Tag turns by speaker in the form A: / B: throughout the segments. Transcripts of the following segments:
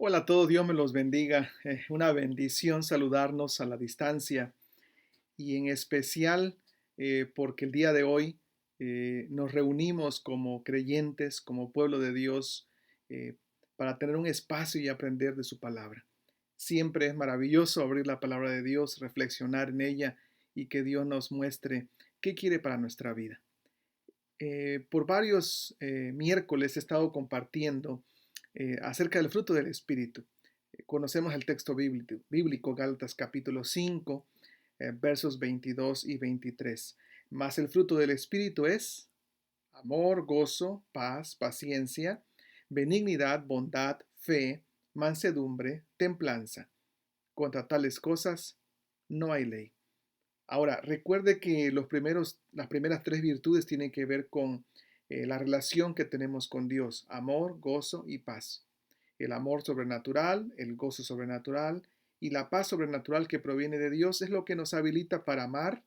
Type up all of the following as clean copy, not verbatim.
A: Hola a todos, Dios me los bendiga. Una bendición saludarnos a la distancia y en especial porque el día de hoy nos reunimos como creyentes, como pueblo de Dios, eh, para tener un espacio y aprender de su palabra. Siempre es maravilloso abrir la palabra de Dios, reflexionar en ella y que Dios nos muestre qué quiere para nuestra vida. Por varios miércoles he estado compartiendo acerca del fruto del Espíritu. Conocemos el texto bíblico, Gálatas capítulo 5, versos 22 y 23. Mas el fruto del Espíritu es amor, gozo, paz, paciencia, benignidad, bondad, fe, mansedumbre, templanza. Contra tales cosas no hay ley. Ahora, recuerde que las primeras tres virtudes tienen que ver con la relación que tenemos con Dios, amor, gozo y paz. El amor sobrenatural, el gozo sobrenatural y la paz sobrenatural que proviene de Dios es lo que nos habilita para amar,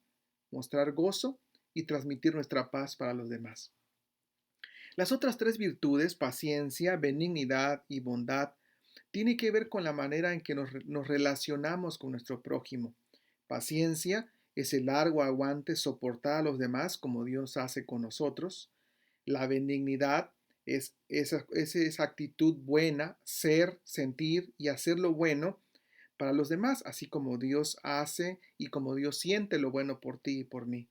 A: mostrar gozo y transmitir nuestra paz para los demás. Las otras tres virtudes, paciencia, benignidad y bondad, tienen que ver con la manera en que nos relacionamos con nuestro prójimo. Paciencia es el largo aguante, soportar a los demás como Dios hace con nosotros. La benignidad es esa actitud buena, ser, sentir y hacer lo bueno para los demás, así como Dios hace y como Dios siente lo bueno por ti y por mí.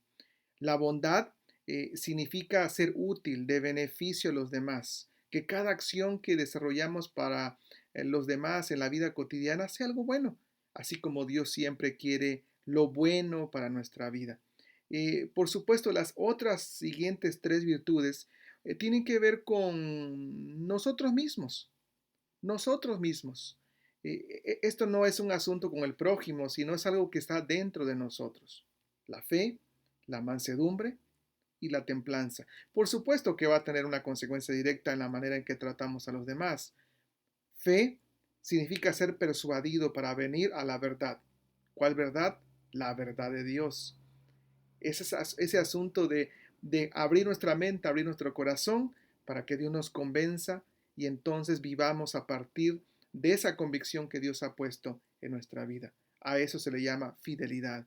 A: La bondad significa ser útil, de beneficio a los demás, que cada acción que desarrollamos para los demás en la vida cotidiana sea algo bueno, así como Dios siempre quiere lo bueno para nuestra vida. Por supuesto, las otras siguientes tres virtudes tienen que ver con nosotros mismos, nosotros mismos. Esto no es un asunto con el prójimo, sino es algo que está dentro de nosotros. La fe, la mansedumbre y la templanza. Por supuesto que va a tener una consecuencia directa en la manera en que tratamos a los demás. Fe significa ser persuadido para venir a la verdad. ¿Cuál verdad? La verdad de Dios. Ese asunto de abrir nuestra mente, abrir nuestro corazón para que Dios nos convenza y entonces vivamos a partir de esa convicción que Dios ha puesto en nuestra vida. A eso se le llama fidelidad.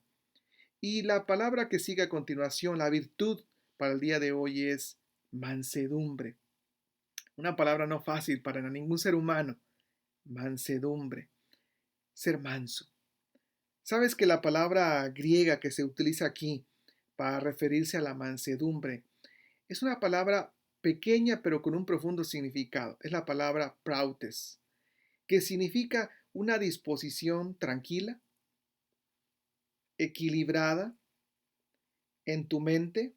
A: Y la palabra que sigue a continuación, la virtud para el día de hoy es mansedumbre. Una palabra no fácil para ningún ser humano. Mansedumbre. Ser manso. ¿Sabes que la palabra griega que se utiliza aquí para referirse a la mansedumbre es una palabra pequeña pero con un profundo significado? Es la palabra prautes, que significa una disposición tranquila, equilibrada en tu mente,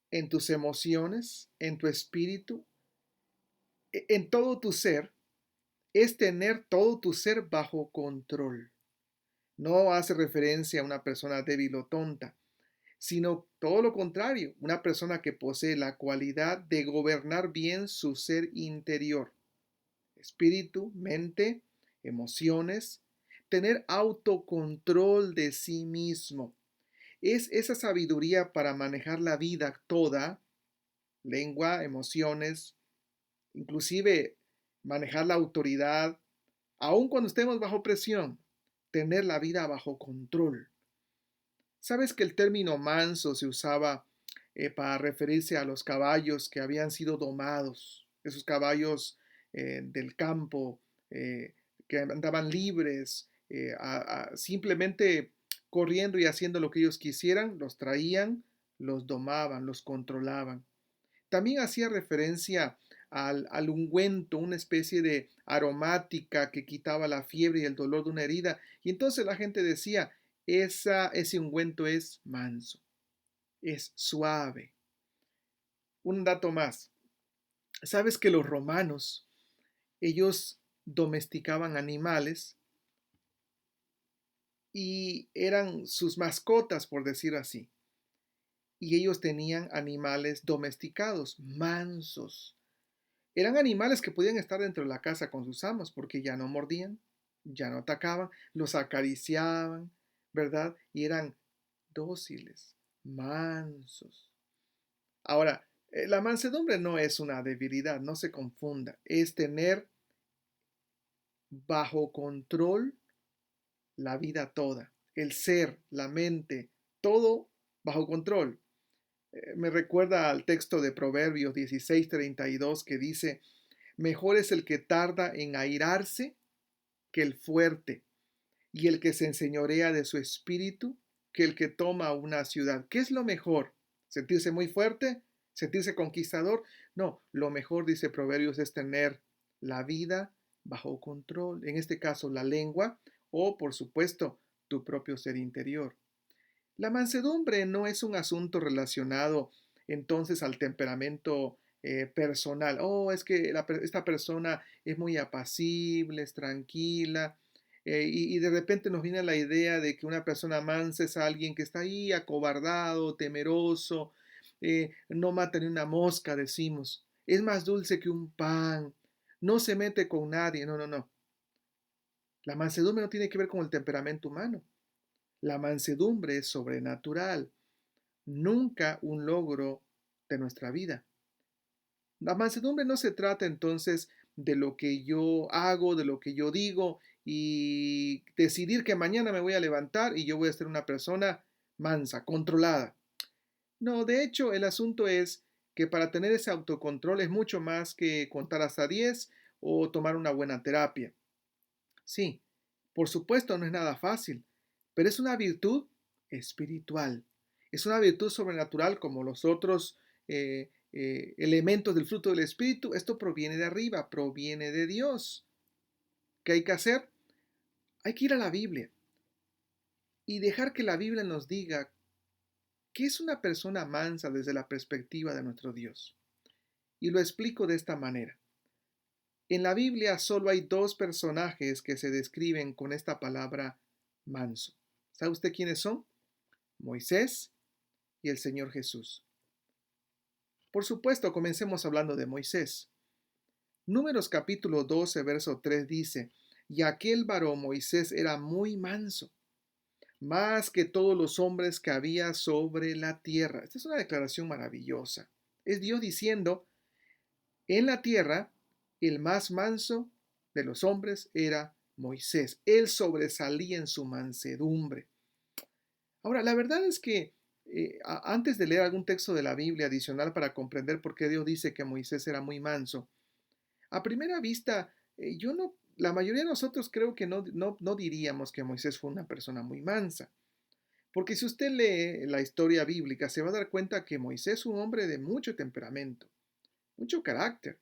A: en tus emociones, en tu espíritu, en todo tu ser, es tener todo tu ser bajo control. No hace referencia a una persona débil o tonta, sino todo lo contrario, una persona que posee la cualidad de gobernar bien su ser interior, espíritu, mente, emociones, tener autocontrol de sí mismo. Es esa sabiduría para manejar la vida toda, lengua, emociones, inclusive manejar la autoridad, aun cuando estemos bajo presión, tener la vida bajo control. ¿Sabes que el término manso se usaba para referirse a los caballos que habían sido domados, esos caballos del campo que andaban libres, simplemente corriendo y haciendo lo que ellos quisieran, los traían, los domaban, los controlaban? También hacía referencia al ungüento, una especie de aromática que quitaba la fiebre y el dolor de una herida. Y entonces la gente decía, ese ungüento es manso, es suave. Un dato más. ¿Sabes que los romanos, ellos domesticaban animales y eran sus mascotas, por decir así? Y ellos tenían animales domesticados, mansos. Eran animales que podían estar dentro de la casa con sus amos porque ya no mordían, ya no atacaban, los acariciaban, ¿verdad? Y eran dóciles, mansos. Ahora, la mansedumbre no es una debilidad, no se confunda, es tener bajo control la vida toda, el ser, la mente, todo bajo control. Me recuerda al texto de Proverbios 16:32 que dice, mejor es el que tarda en airarse que el fuerte, y el que se enseñorea de su espíritu que el que toma una ciudad. ¿Qué es lo mejor? ¿Sentirse muy fuerte? ¿Sentirse conquistador? No, lo mejor, dice Proverbios, es tener la vida bajo control, en este caso la lengua o, por supuesto, tu propio ser interior. La mansedumbre no es un asunto relacionado entonces al temperamento personal. Oh, es que esta persona es muy apacible, es tranquila. Y de repente nos viene la idea de que una persona mansa es alguien que está ahí acobardado, temeroso, no mata ni una mosca, decimos. Es más dulce que un pan, no se mete con nadie. No, no, no. La mansedumbre no tiene que ver con el temperamento humano. La mansedumbre es sobrenatural, nunca un logro de nuestra vida. La mansedumbre no se trata entonces de lo que yo hago, de lo que yo digo y decidir que mañana me voy a levantar y yo voy a ser una persona mansa, controlada. No, de hecho, el asunto es que para tener ese autocontrol es mucho más que contar hasta 10 o tomar una buena terapia. Sí, por supuesto no es nada fácil, pero es una virtud espiritual. Es una virtud sobrenatural como los otros elementos del fruto del Espíritu. Esto proviene de arriba, proviene de Dios. ¿Qué hay que hacer? Hay que ir a la Biblia y dejar que la Biblia nos diga qué es una persona mansa desde la perspectiva de nuestro Dios. Y lo explico de esta manera. En la Biblia solo hay dos personajes que se describen con esta palabra manso. ¿Sabe usted quiénes son? Moisés y el Señor Jesús. Por supuesto, comencemos hablando de Moisés. Números capítulo 12, verso 3 dice, y aquel varón Moisés era muy manso, más que todos los hombres que había sobre la tierra. Esta es una declaración maravillosa. Es Dios diciendo, en la tierra, el más manso de los hombres era Moisés. Él sobresalía en su mansedumbre. Ahora, la verdad es que antes de leer algún texto de la Biblia adicional para comprender por qué Dios dice que Moisés era muy manso, a primera vista, yo no, la mayoría de nosotros creo que no diríamos que Moisés fue una persona muy mansa. Porque si usted lee la historia bíblica, se va a dar cuenta que Moisés es un hombre de mucho temperamento, mucho carácter.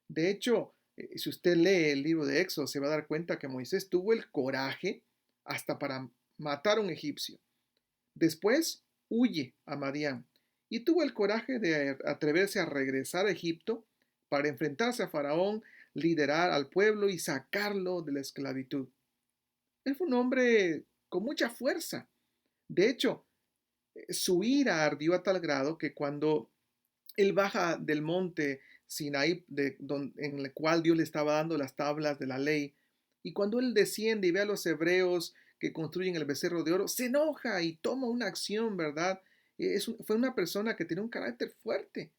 A: De hecho, si usted lee el libro de Éxodo, se va a dar cuenta que Moisés tuvo el coraje hasta para matar a un egipcio. Después huye a Madián y tuvo el coraje de atreverse a regresar a Egipto para enfrentarse a Faraón, liderar al pueblo y sacarlo de la esclavitud. Él fue un hombre con mucha fuerza. De hecho, su ira ardió a tal grado que cuando él baja del monte Sinaí, en el cual Dios le estaba dando las tablas de la ley, y cuando él desciende y ve a los hebreos que construyen el becerro de oro, se enoja y toma una acción, ¿verdad? Fue una persona que tiene un carácter fuerte.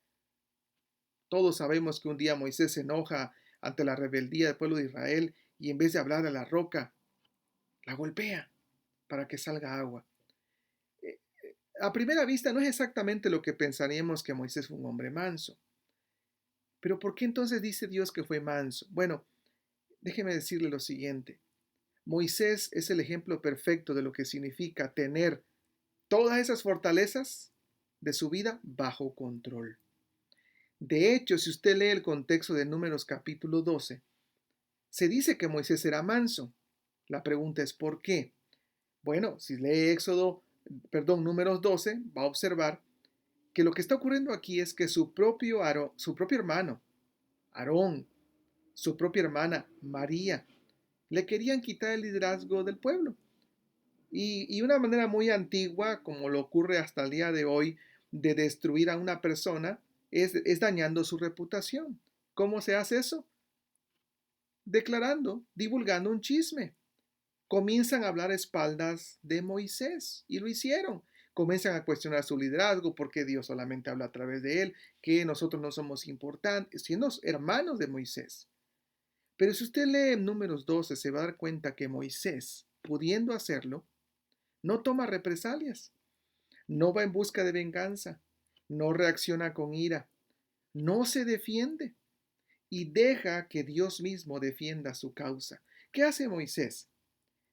A: Todos sabemos que un día Moisés se enoja ante la rebeldía del pueblo de Israel y en vez de hablar a la roca, la golpea para que salga agua. Eh, A primera vista no es exactamente lo que pensaríamos que Moisés fue un hombre manso. Pero ¿por qué entonces dice Dios que fue manso? Bueno, déjeme decirle lo siguiente. Moisés es el ejemplo perfecto de lo que significa tener todas esas fortalezas de su vida bajo control. De hecho, si usted lee el contexto de Números capítulo 12, se dice que Moisés era manso. La pregunta es ¿por qué? Bueno, si lee Números 12, va a observar que lo que está ocurriendo aquí es que su propio hermano, Aarón, su propia hermana, María, le querían quitar el liderazgo del pueblo. Y una manera muy antigua, como lo ocurre hasta el día de hoy, de destruir a una persona es dañando su reputación. ¿Cómo se hace eso? Declarando, divulgando un chisme. Comienzan a hablar a espaldas de Moisés y lo hicieron. Comienzan a cuestionar su liderazgo, porque Dios solamente habla a través de él, que nosotros no somos importantes, siendo hermanos de Moisés. Pero si usted lee en Números 12, se va a dar cuenta que Moisés, pudiendo hacerlo, no toma represalias, no va en busca de venganza, no reacciona con ira, no se defiende y deja que Dios mismo defienda su causa. ¿Qué hace Moisés?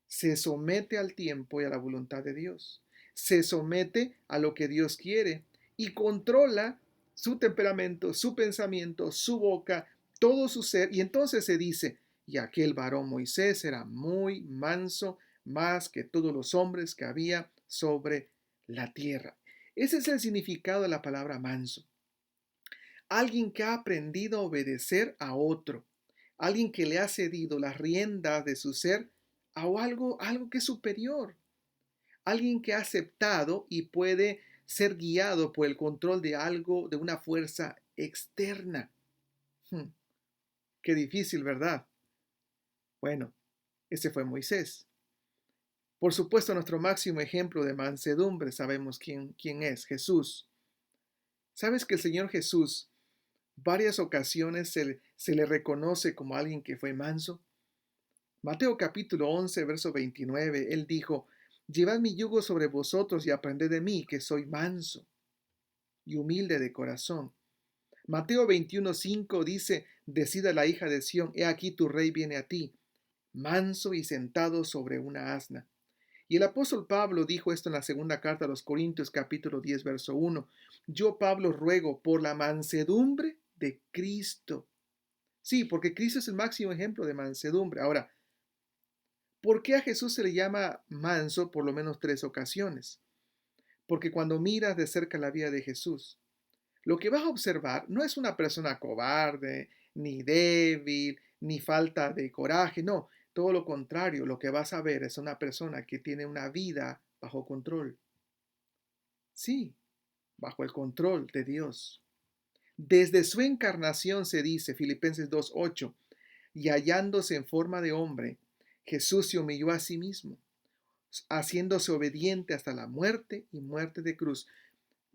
A: Se somete al tiempo y a la voluntad de Dios. Se somete a lo que Dios quiere y controla su temperamento, su pensamiento, su boca, todo su ser. Y entonces se dice, y aquel varón Moisés era muy manso, más que todos los hombres que había sobre la tierra. Ese es el significado de la palabra manso. Alguien que ha aprendido a obedecer a otro, alguien que le ha cedido las riendas de su ser a algo que es superior, alguien que ha aceptado y puede ser guiado por el control de algo, de una fuerza externa. Hmm, Qué difícil, ¿verdad? Bueno, ese fue Moisés. Por supuesto, nuestro máximo ejemplo de mansedumbre, sabemos quién es, Jesús. ¿Sabes que el Señor Jesús varias ocasiones se le reconoce como alguien que fue manso? Mateo capítulo 11, verso 29, él dijo, llevad mi yugo sobre vosotros y aprended de mí, que soy manso y humilde de corazón. Mateo 21:5 dice, decida la hija de Sión, he aquí tu rey viene a ti, manso y sentado sobre una asna. Y el apóstol Pablo dijo esto en la segunda carta a los Corintios capítulo 10, verso 1. Yo, Pablo, ruego por la mansedumbre de Cristo. Sí, porque Cristo es el máximo ejemplo de mansedumbre. Ahora, ¿por qué a Jesús se le llama manso por lo menos tres ocasiones? Porque cuando miras de cerca la vida de Jesús, lo que vas a observar no es una persona cobarde, ni débil, ni falta de coraje, no, todo lo contrario, lo que vas a ver es una persona que tiene una vida bajo control. Sí, bajo el control de Dios. Desde su encarnación se dice, Filipenses 2:8, y hallándose en forma de hombre, Jesús se humilló a sí mismo, haciéndose obediente hasta la muerte y muerte de cruz.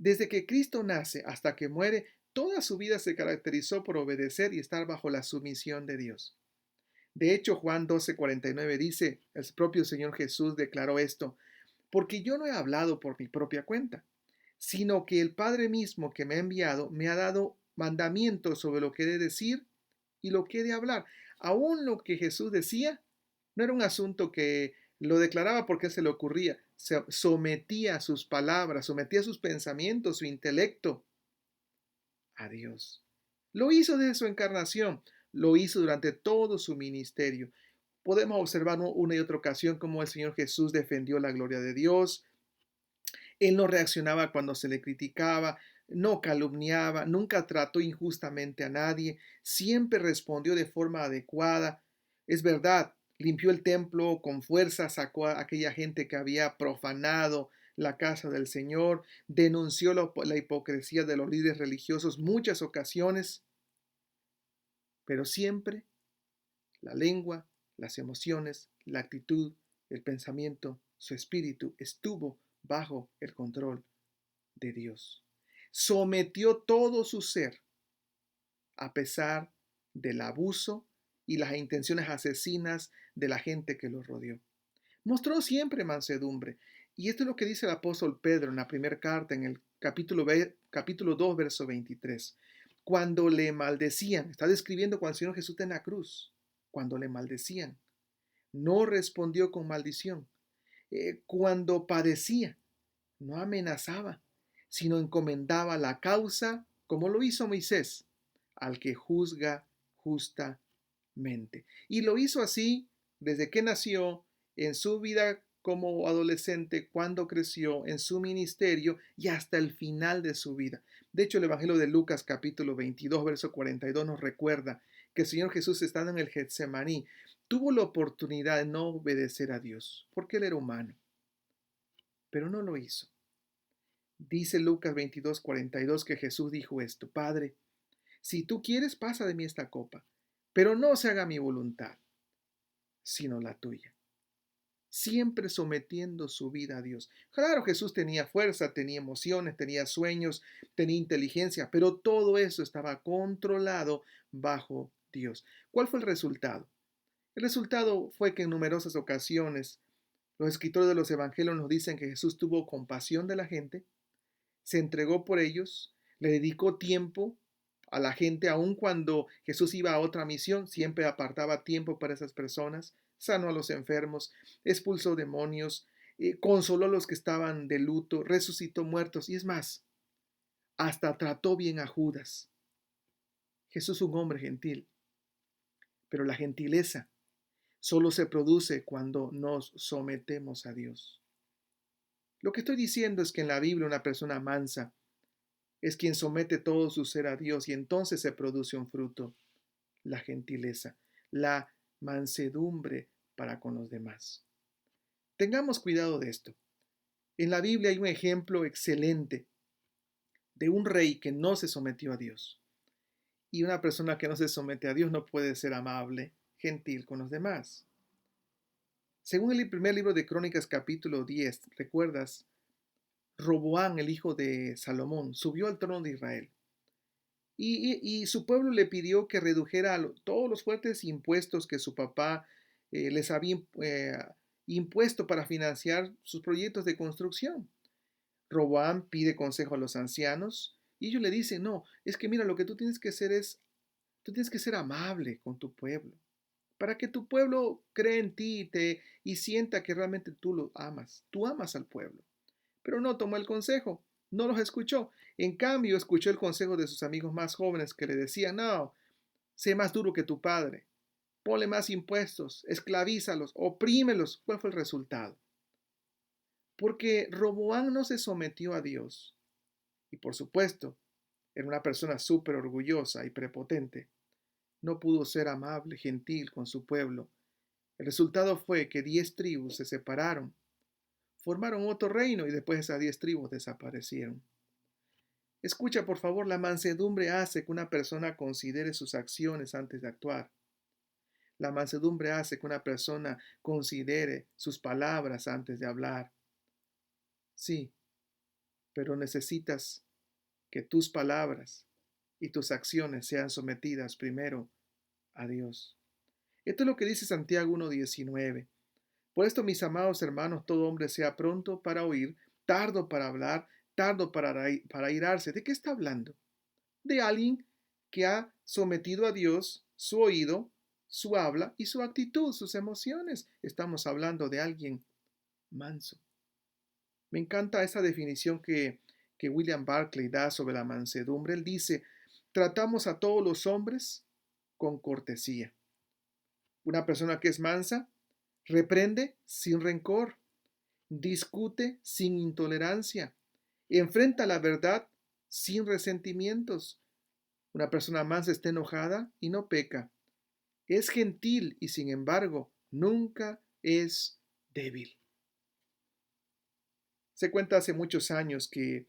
A: Desde que Cristo nace hasta que muere, toda su vida se caracterizó por obedecer y estar bajo la sumisión de Dios. De hecho, Juan 12:49 dice, el propio Señor Jesús declaró esto, porque yo no he hablado por mi propia cuenta, sino que el Padre mismo que me ha enviado me ha dado mandamientos sobre lo que he de decir y lo que he de hablar. Aún lo que Jesús decía no era un asunto que lo declaraba porque se le ocurría, se sometía sus palabras, sometía sus pensamientos, su intelecto a Dios. Lo hizo desde su encarnación, lo hizo durante todo su ministerio. Podemos observar una y otra ocasión cómo el Señor Jesús defendió la gloria de Dios. Él no reaccionaba cuando se le criticaba, no calumniaba, nunca trató injustamente a nadie, siempre respondió de forma adecuada. Es verdad, limpió el templo con fuerza, sacó a aquella gente que había profanado la casa del Señor, denunció la hipocresía de los líderes religiosos muchas ocasiones, pero siempre la lengua, las emociones, la actitud, el pensamiento, su espíritu estuvo bajo el control de Dios. Sometió todo su ser a pesar del abuso y las intenciones asesinas de la gente que lo rodeó. Mostró siempre mansedumbre. Y esto es lo que dice el apóstol Pedro en la primera carta, en el capítulo 2, verso 23. Cuando le maldecían, está describiendo cuando el Señor Jesús está en la cruz, cuando le maldecían, no respondió con maldición. Cuando padecía, no amenazaba, sino encomendaba la causa, como lo hizo Moisés, al que juzga justamente. Y lo hizo así desde que nació, en su vida como adolescente, cuando creció, en su ministerio y hasta el final de su vida. De hecho, el Evangelio de Lucas capítulo 22, verso 42 nos recuerda que el Señor Jesús, estando en el Getsemaní, tuvo la oportunidad de no obedecer a Dios, porque Él era humano, pero no lo hizo. Dice Lucas 22:42 que Jesús dijo esto, Padre, si tú quieres, pasa de mí esta copa, pero no se haga mi voluntad, sino la tuya. Siempre sometiendo su vida a Dios. Claro, Jesús tenía fuerza, tenía emociones, tenía sueños, tenía inteligencia, pero todo eso estaba controlado bajo Dios. ¿Cuál fue el resultado? El resultado fue que en numerosas ocasiones los escritores de los evangelios nos dicen que Jesús tuvo compasión de la gente, se entregó por ellos, le dedicó tiempo a la gente, aun cuando Jesús iba a otra misión, siempre apartaba tiempo para esas personas, sanó a los enfermos, expulsó demonios, consoló a los que estaban de luto, resucitó muertos y es más, hasta trató bien a Judas. Jesús es un hombre gentil, pero la gentileza solo se produce cuando nos sometemos a Dios. Lo que estoy diciendo es que en la Biblia una persona mansa es quien somete todo su ser a Dios y entonces se produce un fruto, la gentileza, la mansedumbre para con los demás. Tengamos cuidado de esto. En la Biblia hay un ejemplo excelente de un rey que no se sometió a Dios. Y una persona que no se somete a Dios no puede ser amable, gentil con los demás. Según el primer libro de Crónicas capítulo 10, ¿recuerdas? Roboán, el hijo de Salomón, subió al trono de Israel. Y su pueblo le pidió que redujera todos los fuertes impuestos que su papá les había impuesto para financiar sus proyectos de construcción. Roboán pide consejo a los ancianos y ellos le dicen, no, es que mira, lo que tú tienes que hacer tú tienes que ser amable con tu pueblo, para que tu pueblo cree en ti y sienta que realmente tú amas al pueblo. Pero no tomó el consejo, no los escuchó. En cambio, escuchó el consejo de sus amigos más jóvenes que le decían, no, sé más duro que tu padre, ponle más impuestos, esclavízalos, oprímelos. ¿Cuál fue el resultado? Porque Roboán no se sometió a Dios. Y por supuesto, era una persona súper orgullosa y prepotente. No pudo ser amable, gentil con su pueblo. El resultado fue que 10 tribus se separaron, formaron otro reino y después esas 10 tribus desaparecieron. Escucha, por favor, la mansedumbre hace que una persona considere sus acciones antes de actuar. La mansedumbre hace que una persona considere sus palabras antes de hablar. Sí, pero necesitas que tus palabras y tus acciones sean sometidas primero a Dios. Esto es lo que dice Santiago 1:19. Por esto, mis amados hermanos, todo hombre sea pronto para oír, tardo para hablar, tardo para airarse. ¿De qué está hablando? De alguien que ha sometido a Dios su oído, su habla y su actitud, sus emociones. Estamos hablando de alguien manso. Me encanta esa definición que William Barclay da sobre la mansedumbre. Él dice, tratamos a todos los hombres con cortesía. Una persona que es mansa reprende sin rencor, discute sin intolerancia, enfrenta la verdad sin resentimientos. Una persona mansa está enojada y no peca. Es gentil y sin embargo nunca es débil. Se cuenta hace muchos años que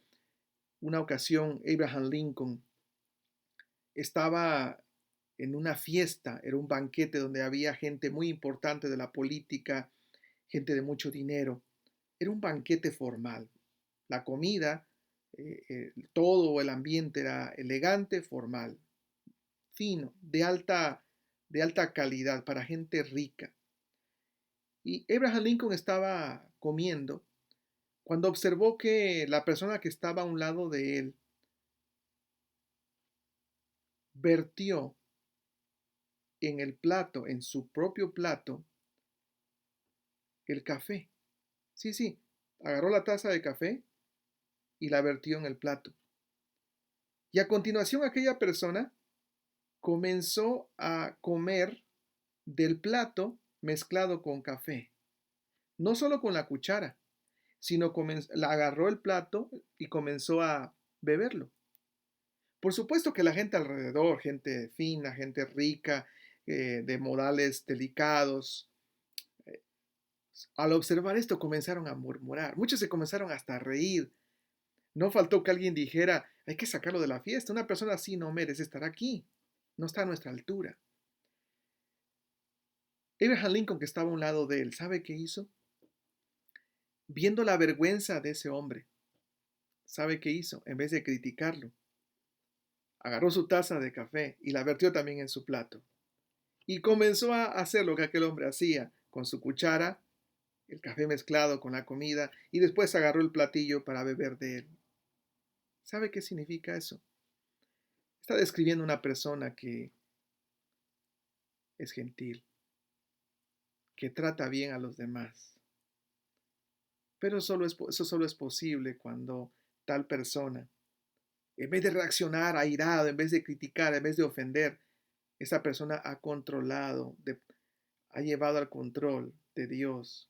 A: una ocasión Abraham Lincoln estaba en una fiesta, era un banquete donde había gente muy importante de la política, gente de mucho dinero. Era un banquete formal. La comida, todo el ambiente era elegante, formal, fino, de alta calidad para gente rica. Y Abraham Lincoln estaba comiendo cuando observó que la persona que estaba a un lado de él vertió en el plato, en su propio plato, el café. Sí, sí, agarró la taza de café y la vertió en el plato. Y a continuación aquella persona comenzó a comer del plato mezclado con café. No solo con la cuchara, sino la agarró el plato y comenzó a beberlo. Por supuesto que la gente alrededor, gente fina, gente rica, de modales delicados, eh, al observar esto comenzaron a murmurar. Muchos se comenzaron hasta a reír. No faltó que alguien dijera, hay que sacarlo de la fiesta. Una persona así no merece estar aquí. No está a nuestra altura. Abraham Lincoln, que estaba a un lado de él, ¿sabe qué hizo? Viendo la vergüenza de ese hombre, ¿sabe qué hizo? En vez de criticarlo, agarró su taza de café y la vertió también en su plato. y comenzó a hacer lo que aquel hombre hacía con su cuchara, el café mezclado con la comida, y después agarró el platillo para beber de él. ¿Sabe qué significa eso? Está describiendo una persona que es gentil, que trata bien a los demás. Pero eso solo es posible cuando tal persona, en vez de reaccionar airado, en vez de criticar, en vez de ofender, esa persona ha controlado, ha llevado al control de Dios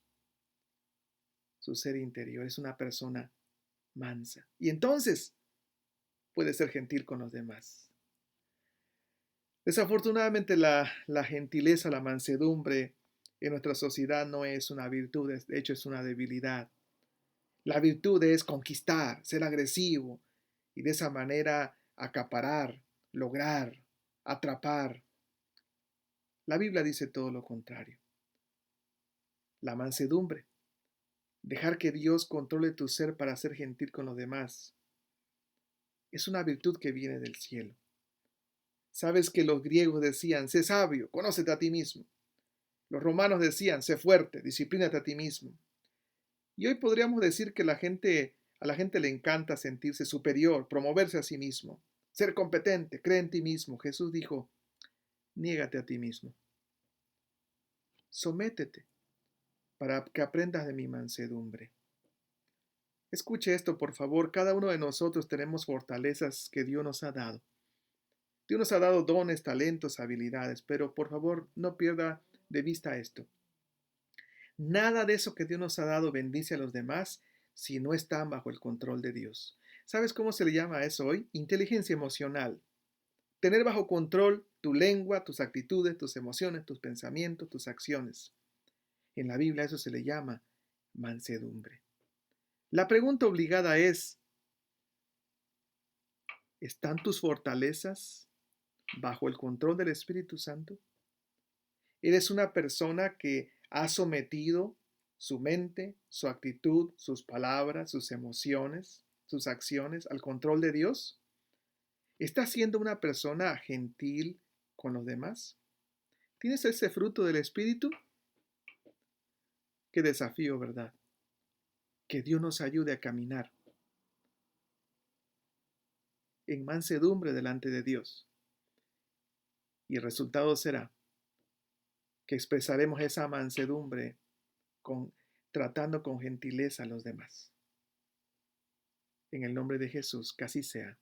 A: su ser interior. Es una persona mansa. Y entonces puede ser gentil con los demás. Desafortunadamente la gentileza, la mansedumbre en nuestra sociedad no es una virtud, de hecho es una debilidad. La virtud es conquistar, ser agresivo y de esa manera acaparar, lograr, atrapar. La Biblia dice todo lo contrario. La mansedumbre, dejar que Dios controle tu ser para ser gentil con los demás, es una virtud que viene del cielo. Sabes que los griegos decían, sé sabio, conócete a ti mismo. Los romanos decían, sé fuerte, disciplínate a ti mismo. Y hoy podríamos decir que a la gente le encanta sentirse superior, promoverse a sí mismo, ser competente, cree en ti mismo. Jesús dijo, niégate a ti mismo, sométete para que aprendas de mi mansedumbre. Escuche esto, por favor, cada uno de nosotros tenemos fortalezas que Dios nos ha dado. Dios nos ha dado dones, talentos, habilidades, pero por favor no pierda de vista esto. Nada de eso que Dios nos ha dado bendice a los demás si no están bajo el control de Dios. ¿Sabes cómo se le llama a eso hoy? Inteligencia emocional. Tener bajo control tu lengua, tus actitudes, tus emociones, tus pensamientos, tus acciones. En la Biblia eso se le llama mansedumbre. La pregunta obligada es, ¿están tus fortalezas bajo el control del Espíritu Santo? ¿Eres una persona que ha sometido su mente, su actitud, sus palabras, sus emociones, sus acciones al control de Dios? ¿Estás siendo una persona gentil con los demás? ¿Tienes ese fruto del Espíritu? Qué desafío, ¿verdad? Que Dios nos ayude a caminar en mansedumbre delante de Dios. Y el resultado será que expresaremos esa mansedumbre tratando con gentileza a los demás. En el nombre de Jesús, que así sea.